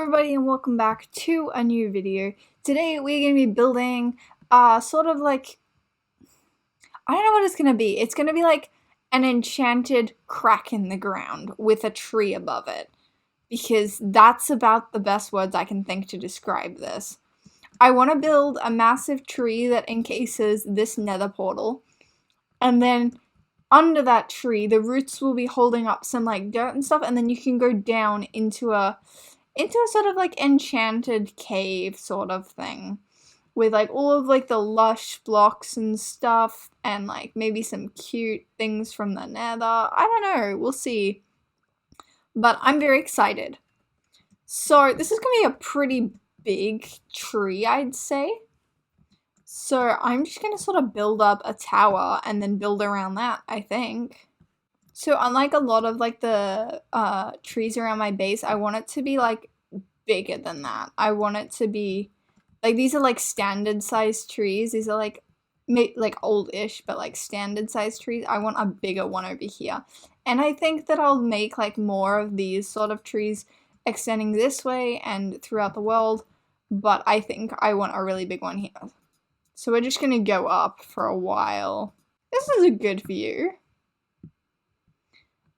everybody and welcome back to a new video. Today we're going to be building sort of like, I don't know what it's going to be. It's going to be like an enchanted crack in the ground with a tree above it. Because that's about the best words I can think to describe this. I want to build a massive tree that encases this nether portal. And then under that tree, the roots will be holding up some like dirt and stuff, and then you can go down into a sort of like enchanted cave sort of thing with like all of like the lush blocks and stuff and like maybe some cute things from the nether. I don't know, we'll see. But I'm very excited. So this is gonna be a pretty big tree, I'd say. So I'm just gonna sort of build up a tower and then build around that, I think. So unlike a lot of like the trees around my base, I want it to be like bigger than that. I want it to be like, these are like standard sized trees. These are like old-ish, but like standard sized trees. I want a bigger one over here. And I think that I'll make like more of these sort of trees extending this way and throughout the world, but I think I want a really big one here. So we're just gonna go up for a while. This is a good view.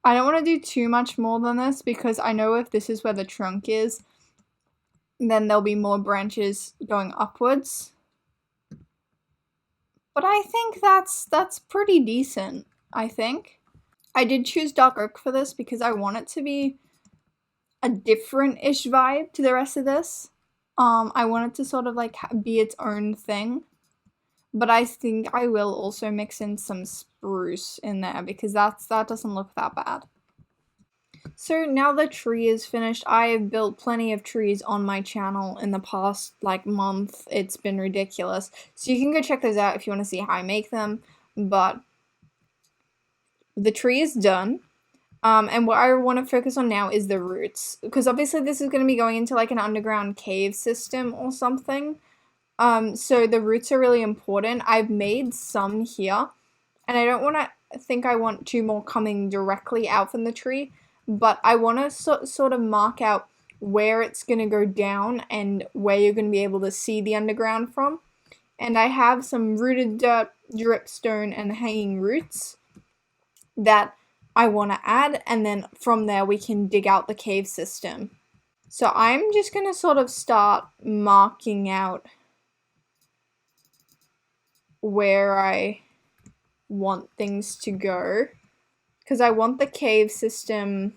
I don't want to do too much more than this because I know if this is where the trunk is, then there'll be more branches going upwards. But I think that's pretty decent, I think. I did choose dark oak for this because I want it to be a different-ish vibe to the rest of this. I want it to sort of like be its own thing. But I think I will also mix in some spruce in there because that doesn't look that bad. So now the tree is finished. I have built plenty of trees on my channel in the past like month. It's been ridiculous. So you can go check those out if you want to see how I make them. But the tree is done. And what I want to focus on now is the roots. Because obviously this is going to be going into like an underground cave system or something. So the roots are really important. I've made some here, and I don't want to think I want two more coming directly out from the tree, but I want to sort of mark out where it's going to go down and where you're going to be able to see the underground from. And I have some rooted dirt, dripstone, and hanging roots that I want to add, and then from there we can dig out the cave system. So I'm just going to sort of start marking out where I want things to go, because I want the cave system.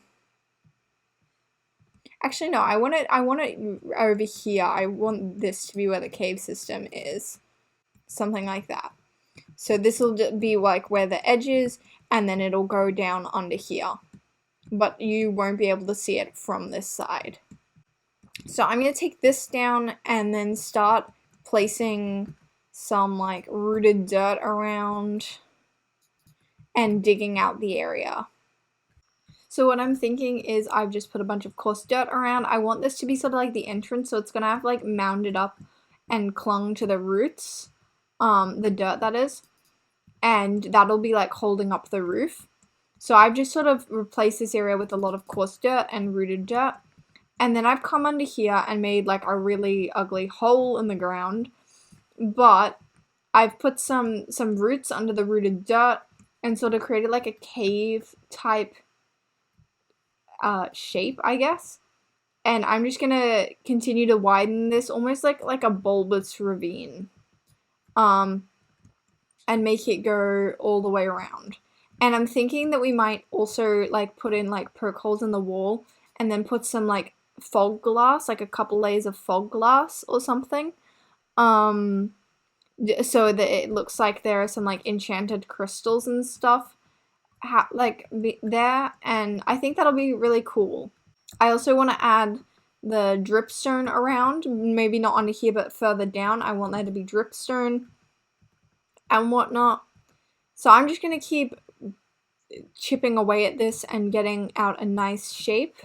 Actually, no, I want it over here. I want this to be where the cave system is, something like that. So this will be like where the edge is, and then it'll go down under here, but you won't be able to see it from this side. So I'm gonna take this down and then start placing some like rooted dirt around and digging out the area. So what I'm thinking is I've just put a bunch of coarse dirt around. I want this to be sort of like the entrance, so it's gonna have like mounded up and clung to the roots, the dirt that is, and that'll be like holding up the roof. So I've just sort of replaced this area with a lot of coarse dirt and rooted dirt, and then I've come under here and made like a really ugly hole in the ground. But I've put some roots under the rooted dirt and sort of created like a cave type shape, I guess. And I'm just gonna continue to widen this almost like a bulbous ravine. And make it go all the way around. And I'm thinking that we might also like put in like poke holes in the wall and then put some like fog glass, like a couple layers of fog glass or something. So that it looks like there are some like enchanted crystals and stuff there, and I think that'll be really cool. I also want to add the dripstone around, maybe not under here but further down. I want there to be dripstone and whatnot. So I'm just going to keep chipping away at this and getting out a nice shape,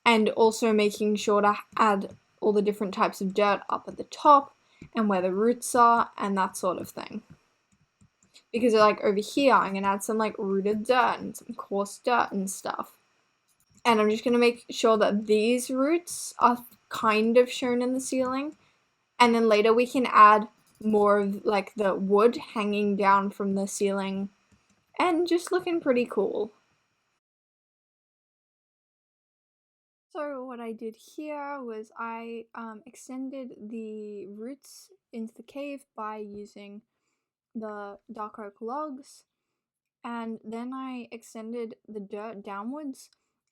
and also making sure to add all the different types of dirt up at the top and where the roots are and that sort of thing. Because like over here I'm going to add some like rooted dirt and some coarse dirt and stuff. And I'm just going to make sure that these roots are kind of shown in the ceiling. And then later we can add more of like the wood hanging down from the ceiling and just looking pretty cool. So what I did here was I extended the roots into the cave by using the dark oak logs, and then I extended the dirt downwards,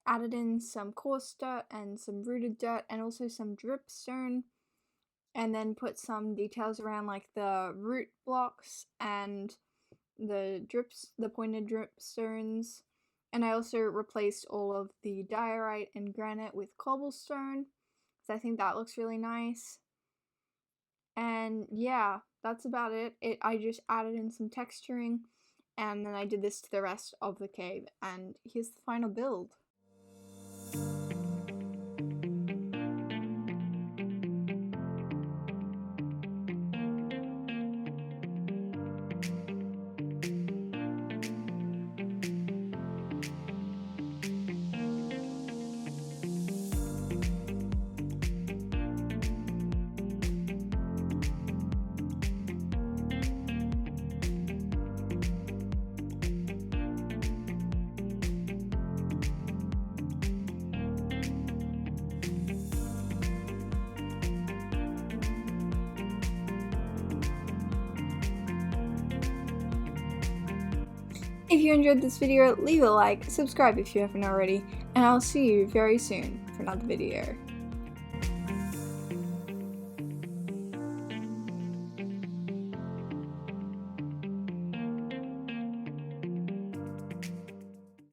added in some coarse dirt and some rooted dirt and also some dripstone, and then put some details around like the root blocks and the pointed dripstones. And I also replaced all of the diorite and granite with cobblestone, because I think that looks really nice. And yeah, that's about it. I just added in some texturing, and then I did this to the rest of the cave, and here's the final build. If you enjoyed this video, leave a like, subscribe if you haven't already, and I'll see you very soon for another video.